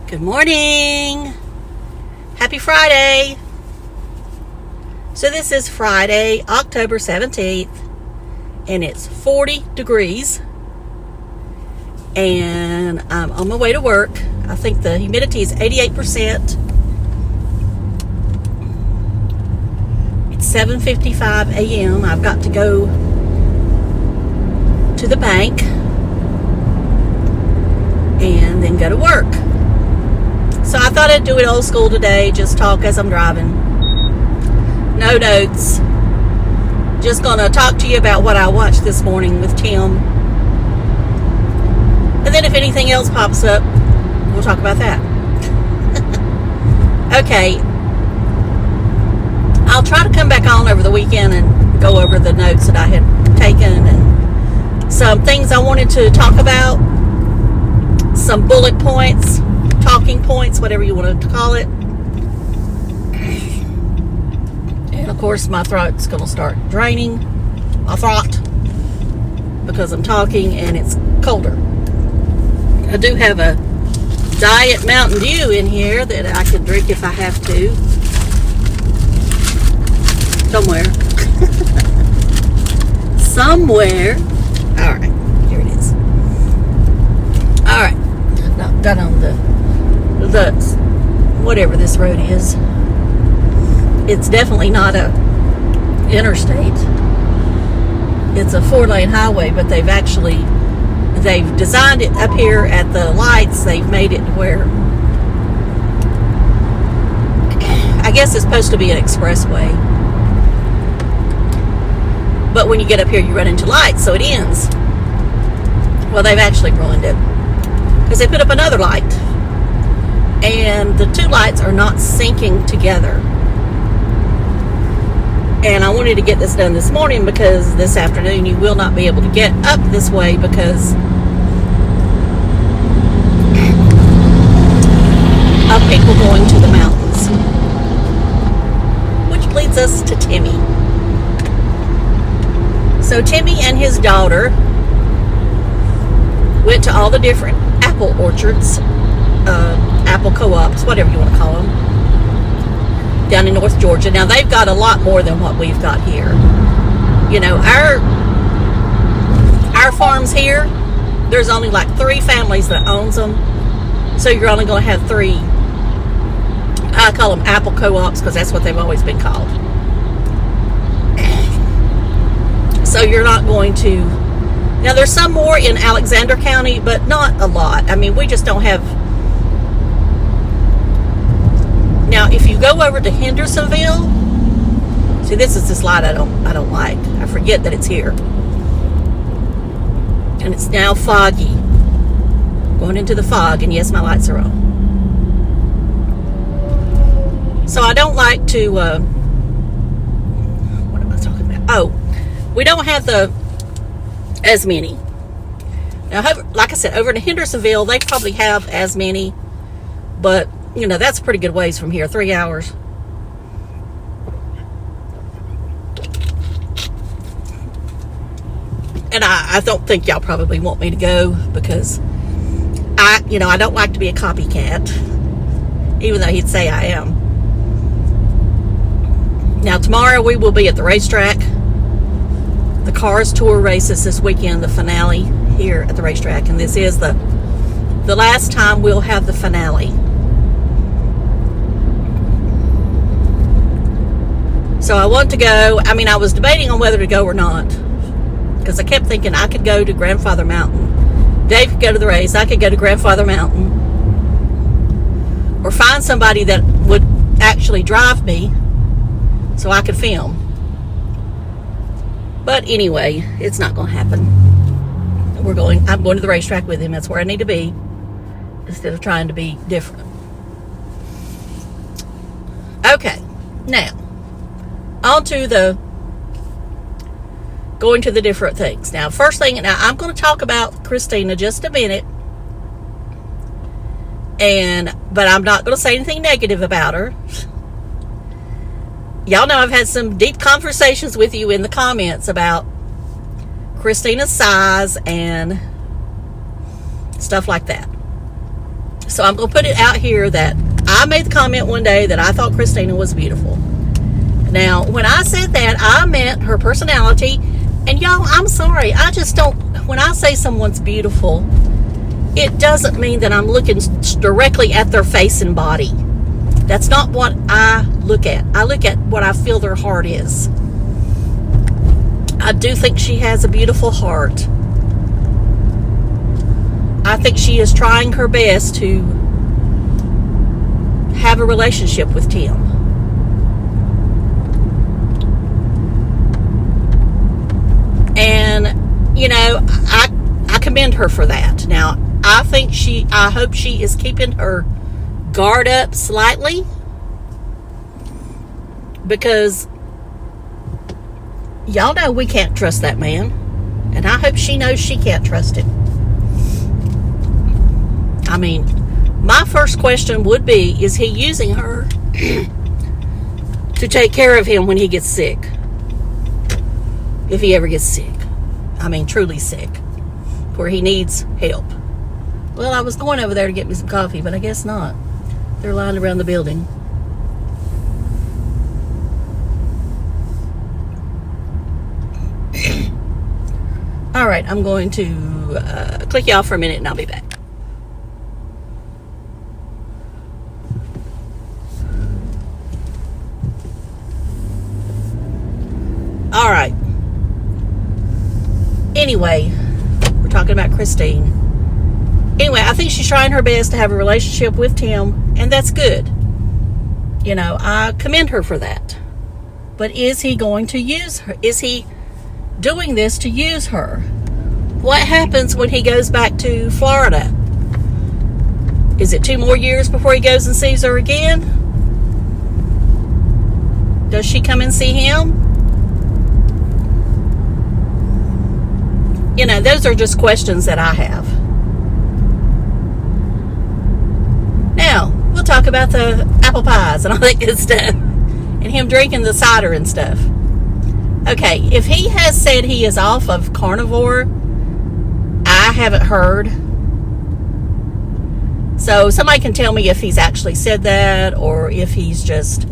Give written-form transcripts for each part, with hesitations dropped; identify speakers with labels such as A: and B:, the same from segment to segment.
A: Good morning. Happy Friday. So this is Friday, October 17th, and it's 40 degrees. And I'm on my way to work. I think the humidity is 88%. It's 7:55 a.m. I've got to go to the bank and then go to work. So I thought I'd do it old school today, just talk as I'm driving. No notes. Just gonna talk to you about what I watched this morning with Tim. And then if anything else pops up, we'll talk about that. Okay. I'll try to come back on over the weekend and go over the notes that I had taken and some things I wanted to talk about, some bullet points, talking points, whatever you want to call it. And of course my throat's going to start draining, my throat, because I'm talking and it's colder. I do have a Diet Mountain Dew in here that I can drink if I have to. Somewhere. Alright, here it is. Alright, I've not done on the whatever this road is. It's definitely not a interstate. It's a 4-lane highway, but they've designed it up here at the lights. They've made it where I guess it's supposed to be an expressway, but when you get up here you run into lights, so it ends. Well, they've actually ruined it because they put up another light and the two lights are not syncing together. And I wanted to get this done this morning because this afternoon you will not be able to get up this way because of people going to the mountains. Which leads us to Timmy. So Timmy and his daughter went to all the different apple orchards, apple co-ops, whatever you want to call them, down in North Georgia. Now they've got a lot more than what we've got here. You know, our farms here, there's only like 3 families that owns them, so you're only going to have 3. I call them apple co-ops because that's what they've always been called. So you're not going to. Now there's some more in Alexander County, but not a lot. I mean, we just don't have. Now, if you go over to Hendersonville, see, this is this light I don't like. I forget that it's here, and it's now foggy. Going into the fog, and yes, my lights are on. So I don't like to. What am I talking about? Oh, we don't have as many. Now, like I said, over in Hendersonville, they probably have as many, but you know, that's a pretty good ways from here, 3 hours. And I don't think y'all probably want me to go because I don't like to be a copycat, even though he'd say I am. Now, tomorrow we will be at the racetrack. The Cars Tour races this weekend, the finale here at the racetrack, and this is the last time we'll have the finale. So I want to go. I mean, I was debating on whether to go or not because I kept thinking I could go to Grandfather Mountain. Dave could go to the race. I could go to Grandfather Mountain, or find somebody that would actually drive me so I could film. But anyway, it's not going to happen. I'm going to the racetrack with him. That's where I need to be, instead of trying to be different. Okay, now on to going to the different things. Now, first thing, now I'm going to talk about Christina just a minute, but I'm not going to say anything negative about her. Y'all know I've had some deep conversations with you in the comments about Christina's size and stuff like that. So I'm going to put it out here that I made the comment one day that I thought Christina was beautiful. Now, when I said that, I meant her personality. And y'all, I'm sorry. I just don't, when I say someone's beautiful, it doesn't mean that I'm looking directly at their face and body. That's not what I look at. I look at what I feel their heart is. I do think she has a beautiful heart. I think she is trying her best to have a relationship with Tim. And, you know, I commend her for that. Now, I hope she is keeping her guard up slightly, because y'all know we can't trust that man, and I hope she knows she can't trust him. I mean, my first question would be, is he using her to take care of him when he gets sick? If he ever gets sick. I mean, truly sick, where he needs help. Well, I was going over there to get me some coffee, but I guess not. They're lined around the building. All right, I'm going to click you off for a minute and I'll be back. All right. Anyway, we're talking about Christine. Anyway, I think she's trying her best to have a relationship with Tim, and that's good. You know, I commend her for that. But is he going to use her? Is he doing this to use her? What happens when he goes back to Florida? Is it 2 more years before he goes and sees her again? Does she come and see him? You know, those are just questions that I have. Now, we'll talk about the apple pies and all that good stuff. And him drinking the cider and stuff. Okay, if he has said he is off of carnivore, I haven't heard. So somebody can tell me if he's actually said that or if he's just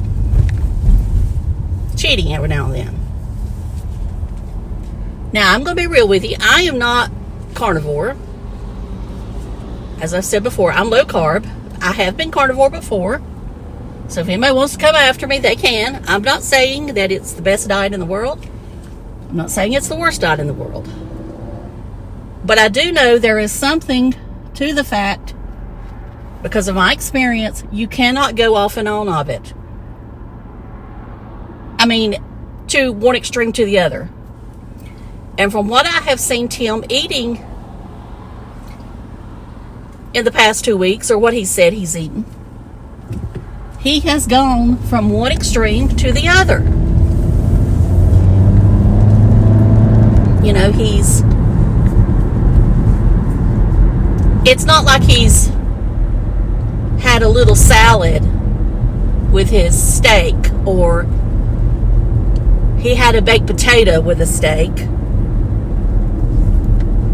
A: cheating every now and then. Now, I'm going to be real with you. I am not carnivore. As I've said before, I'm low carb. I have been carnivore before. So if anybody wants to come after me, they can. I'm not saying that it's the best diet in the world. I'm not saying it's the worst diet in the world. But I do know there is something to the fact, because of my experience, you cannot go off and on of it. I mean, to one extreme to the other. And from what I have seen Tim eating in the past 2 weeks, or what he said he's eaten, he has gone from one extreme to the other. You know, it's not like he's had a little salad with his steak, or he had a baked potato with a steak,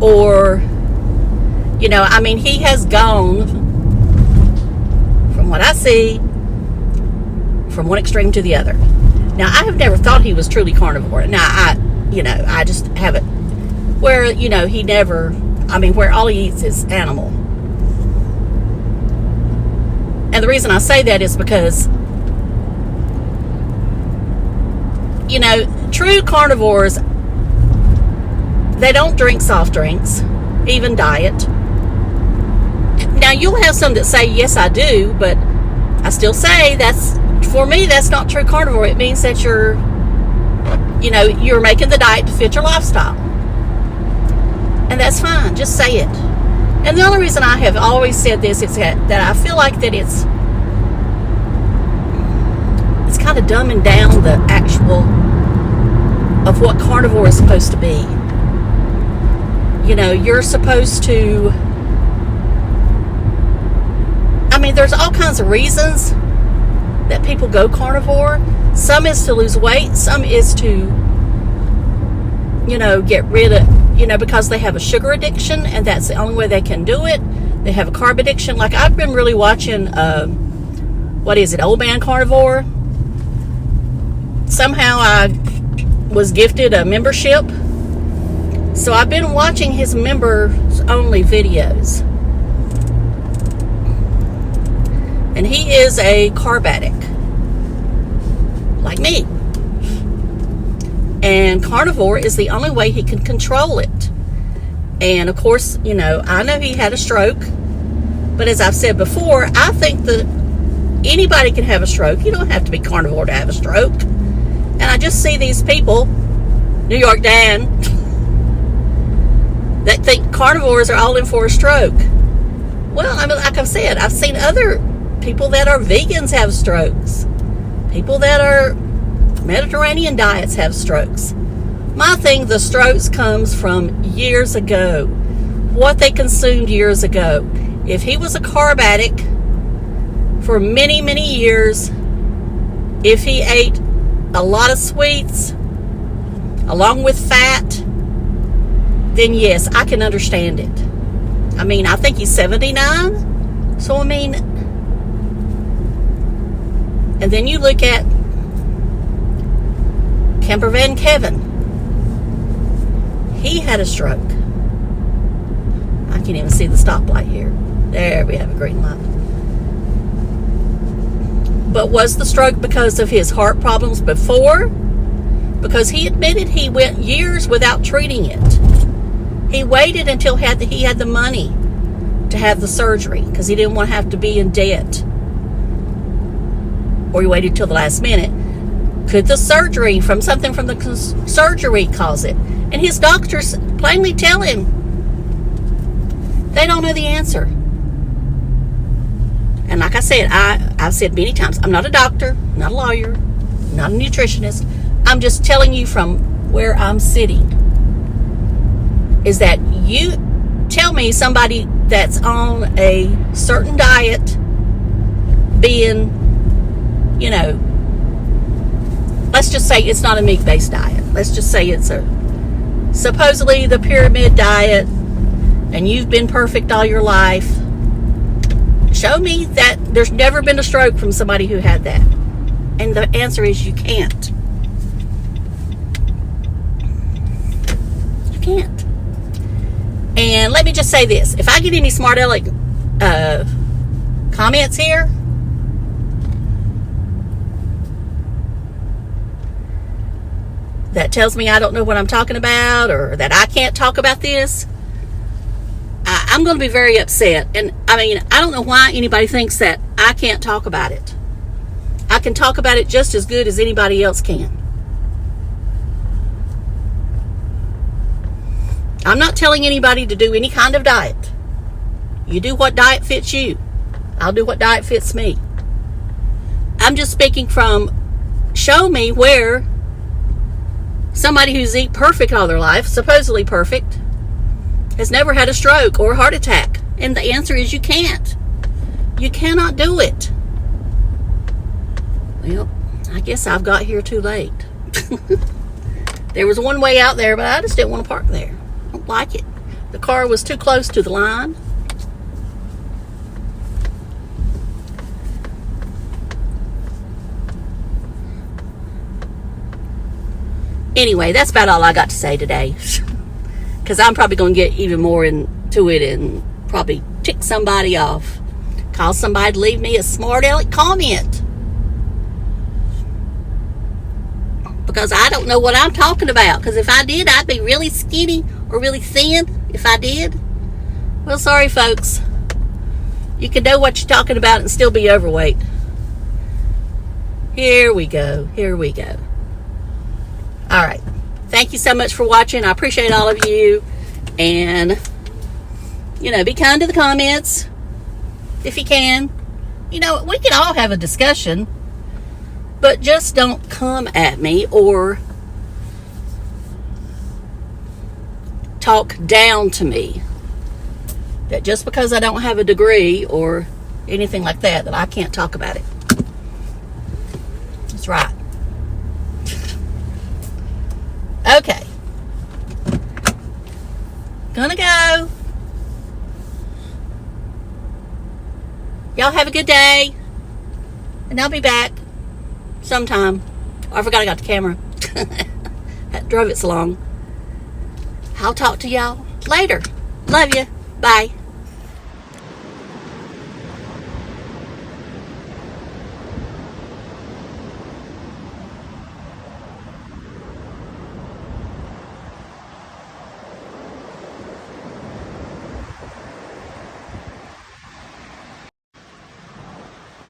A: or, you know, I mean, he has gone, from what I see, from one extreme to the other. Now, I have never thought he was truly carnivore. Now, I just haven't, where, you know, where all he eats is animal. And the reason I say that is because, you know, true carnivores, they don't drink soft drinks, even diet. Now, you'll have some that say, yes, I do, but I still say for me, that's not true carnivore. It means that you're making the diet to fit your lifestyle. And that's fine. Just say it. And the only reason I have always said this is that I feel like that it's kind of dumbing down the actual of what carnivore is supposed to be. You know, you're supposed to, I mean, there's all kinds of reasons that people go carnivore. Some is to lose weight. Some is to, you know, get rid of, you know, because they have a sugar addiction and that's the only way they can do it. They have a carb addiction. Like, I've been really watching, what is it, Old Man Carnivore? Somehow I was gifted a membership. So I've been watching his members-only videos. And he is a carb addict. Like me. And carnivore is the only way he can control it. And of course, you know, I know he had a stroke. But as I've said before, I think that anybody can have a stroke. You don't have to be carnivore to have a stroke. And I just see these people, New York Dan, that think carnivores are all in for a stroke. Well, I mean, like I've said, I've seen other people that are vegans have strokes. People that are Mediterranean diets have strokes. My thing, the strokes comes from years ago. What they consumed years ago. If he was a carb addict for many, many years, if he ate a lot of sweets along with fat, then yes, I can understand it. I mean, I think he's 79. So, I mean, and then you look at Camper Van Kevin. He had a stroke. I can't even see the stoplight here. There, we have a green light. But was the stroke because of his heart problems before? Because he admitted he went years without treating it. He waited until he had the money to have the surgery because he didn't want to have to be in debt. Or he waited till the last minute. Could the surgery from something from the surgery cause it? And his doctors plainly tell him they don't know the answer. And like I said, I've said many times, I'm not a doctor, not a lawyer, not a nutritionist. I'm just telling you from where I'm sitting. Is that you tell me somebody that's on a certain diet being, you know, let's just say it's not a meat-based diet. Let's just say it's supposedly the pyramid diet, and you've been perfect all your life. Show me that there's never been a stroke from somebody who had that. And the answer is you can't. You can't. And let me just say this. If I get any smart aleck comments here, that tells me I don't know what I'm talking about, or that I can't talk about this, I'm going to be very upset. And I mean, I don't know why anybody thinks that I can't talk about it. I can talk about it just as good as anybody else can. I'm not telling anybody to do any kind of diet. You do what diet fits you. I'll do what diet fits me. I'm just speaking from, show me where somebody who's eat perfect all their life, supposedly perfect, has never had a stroke or a heart attack. And the answer is you can't. You cannot do it. Well, I guess I've got here too late. There was one way out there, but I just didn't want to park there. I don't like it. The car was too close to the line. Anyway, that's about all I got to say today. Because I'm probably going to get even more into it and probably tick somebody off. Call somebody to leave me a smart aleck comment. Because I don't know what I'm talking about. Because if I did, I'd be really skinny or really thin if I did. Well, sorry, folks. You can know what you're talking about and still be overweight. Here we go. Here we go. All right. Thank you so much for watching. I appreciate all of you. And, you know, be kind to the comments if you can. You know, we can all have a discussion, but just don't come at me or talk down to me. That just because I don't have a degree or anything like that, that I can't talk about it. That's right. Okay. Gonna go. Y'all have a good day. And I'll be back sometime. Oh, I forgot I got the camera. I drove it so long. I'll talk to y'all later. Love you. Bye.